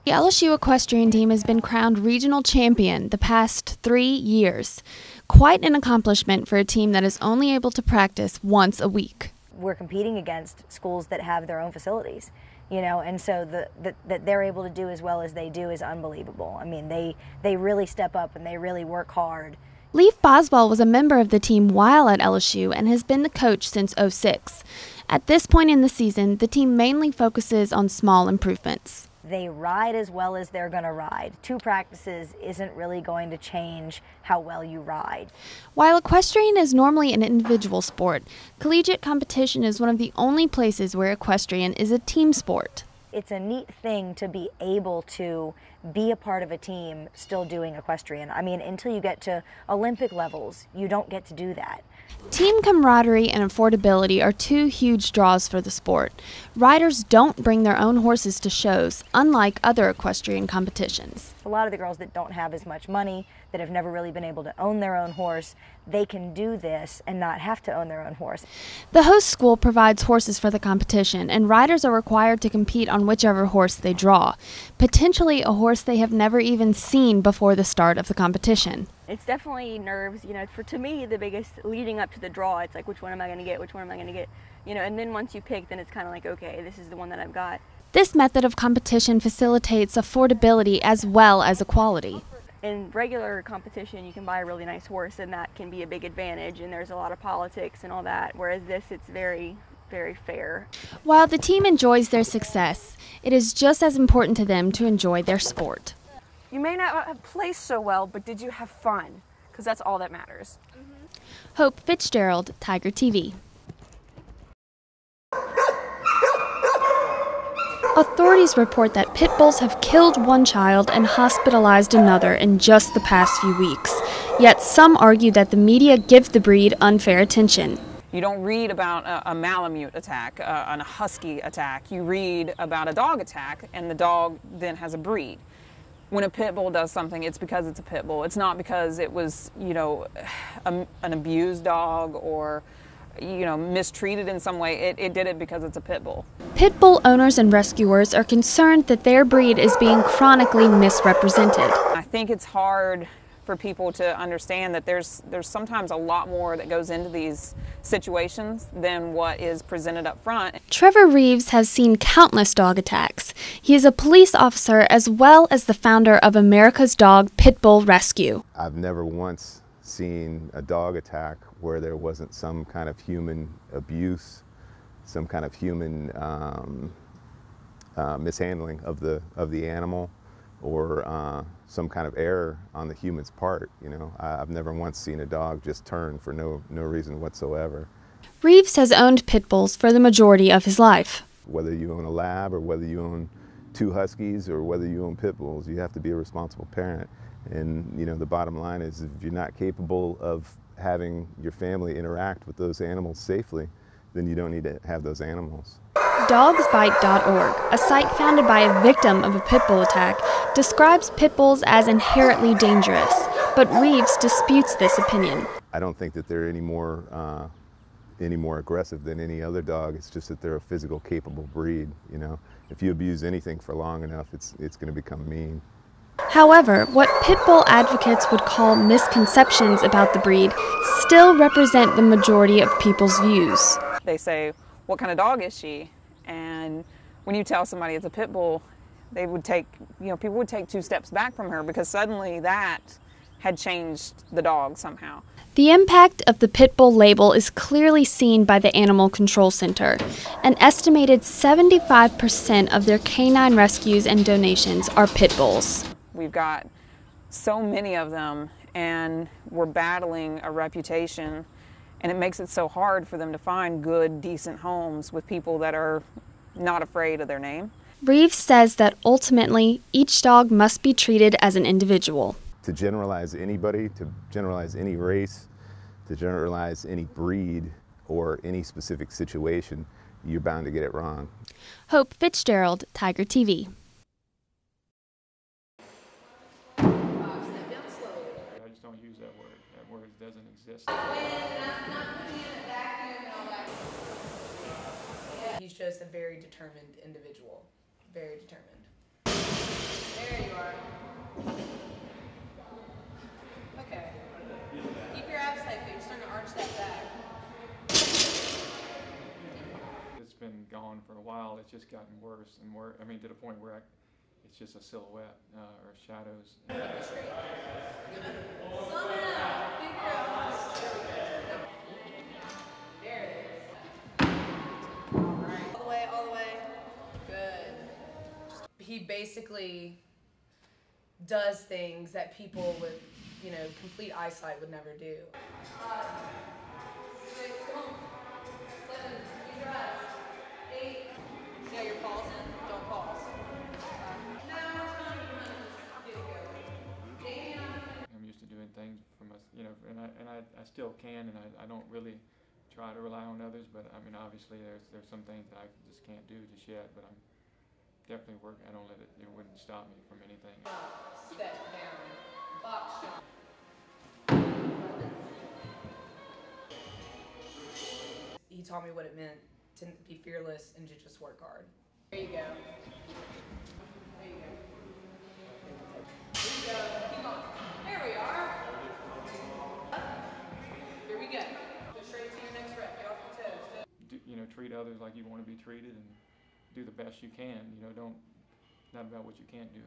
The LSU equestrian team has been crowned regional champion the past 3 years. Quite an accomplishment for a team that is only able to practice once a week. We're competing against schools that have their own facilities, and so that they're able to do as well as they do is unbelievable. I mean, they really step up and they really work hard. Leif Boswell was a member of the team while at LSU and has been the coach since '06. At this point in the season, the team mainly focuses on small improvements. They ride as well as they're going to ride. 2 practices isn't really going to change how well you ride. While equestrian is normally an individual sport, collegiate competition is one of the only places where equestrian is a team sport. It's a neat thing to be able to be a part of a team still doing equestrian. I mean, until you get to Olympic levels, you don't get to do that. Team camaraderie and affordability are 2 huge draws for the sport. Riders don't bring their own horses to shows, unlike other equestrian competitions. A lot of the girls that don't have as much money, that have never really been able to own their own horse, they can do this and not have to own their own horse. The host school provides horses for the competition, and riders are required to compete on whichever horse they draw, potentially a horse they have never even seen before the start of the competition. It's definitely nerves, to me, the biggest leading up to the draw, it's like, which one am I going to get, which one am I going to get, and then once you pick, then it's kind of like, okay, this is the one that I've got. This method of competition facilitates affordability as well as equality. In regular competition, you can buy a really nice horse, and that can be a big advantage, and there's a lot of politics and all that, whereas this, it's very, very fair. While the team enjoys their success, it is just as important to them to enjoy their sport. You may not have placed so well, but did you have fun? Because that's all that matters. Hope Fitzgerald, Tiger TV. Authorities report that pit bulls have killed 1 child and hospitalized another in just the past few weeks. Yet some argue that the media gives the breed unfair attention. You don't read about a Malamute attack, a husky attack. You read about a dog attack, and the dog then has a breed. When a pit bull does something, it's because it's a pit bull. It's not because it was, an abused dog or, mistreated in some way. It did it because it's a pit bull. Pit bull owners and rescuers are concerned that their breed is being chronically misrepresented. I think it's hard for people to understand that there's sometimes a lot more that goes into these situations than what is presented up front. Trevor Reeves has seen countless dog attacks. He is a police officer as well as the founder of America's Dog Pit Bull Rescue. I've never once seen a dog attack where there wasn't some kind of human abuse, some kind of human mishandling of the animal, or some kind of error on the human's part. I've never once seen a dog just turn for no reason whatsoever. Reeves has owned pit bulls for the majority of his life. Whether you own a lab or whether you own 2 huskies or whether you own pit bulls, you have to be a responsible parent. And the bottom line is, if you're not capable of having your family interact with those animals safely, then you don't need to have those animals. Dogsbite.org, a site founded by a victim of a pit bull attack, describes pit bulls as inherently dangerous, but Reeves disputes this opinion. I don't think that they're any more aggressive than any other dog. It's just that they're a physical capable breed. If you abuse anything for long enough, it's going to become mean. However, what pit bull advocates would call misconceptions about the breed still represent the majority of people's views. They say, what kind of dog is she? And when you tell somebody it's a pit bull, they would take, people would take 2 steps back from her because suddenly that had changed the dog somehow. The impact of the pit bull label is clearly seen by the Animal Control Center. An estimated 75% of their canine rescues and donations are pit bulls. We've got so many of them, and we're battling a reputation, and it makes it so hard for them to find good, decent homes with people that are not afraid of their name. Reeves says that ultimately, each dog must be treated as an individual. To generalize anybody, to generalize any race, to generalize any breed or any specific situation, you're bound to get it wrong. Hope Fitzgerald, Tiger TV. I just don't use that word. That word doesn't exist. He's just a very determined individual. Very determined. gone for a while. It's just gotten worse and worse. I mean, to the point where it's just a silhouette or shadows. All the way. Good. He basically does things that people with, complete eyesight would never do. 6, 7, keep your eyes. 8. Yeah, you're pausing. Don't pause. I'm used to doing things for myself, and I still can, and I don't really try to rely on others, but I mean, obviously there's some things that I just can't do just yet, but I'm definitely working. I don't let it wouldn't stop me from anything. Step down, box jump. He taught me what it meant to be fearless and to just work hard. There you go. There you go. There you go. Keep on. There we are. Here we go. Go straight to your next rep. Get off your toes. Treat others like you want to be treated, and do the best you can. Not about what you can't do.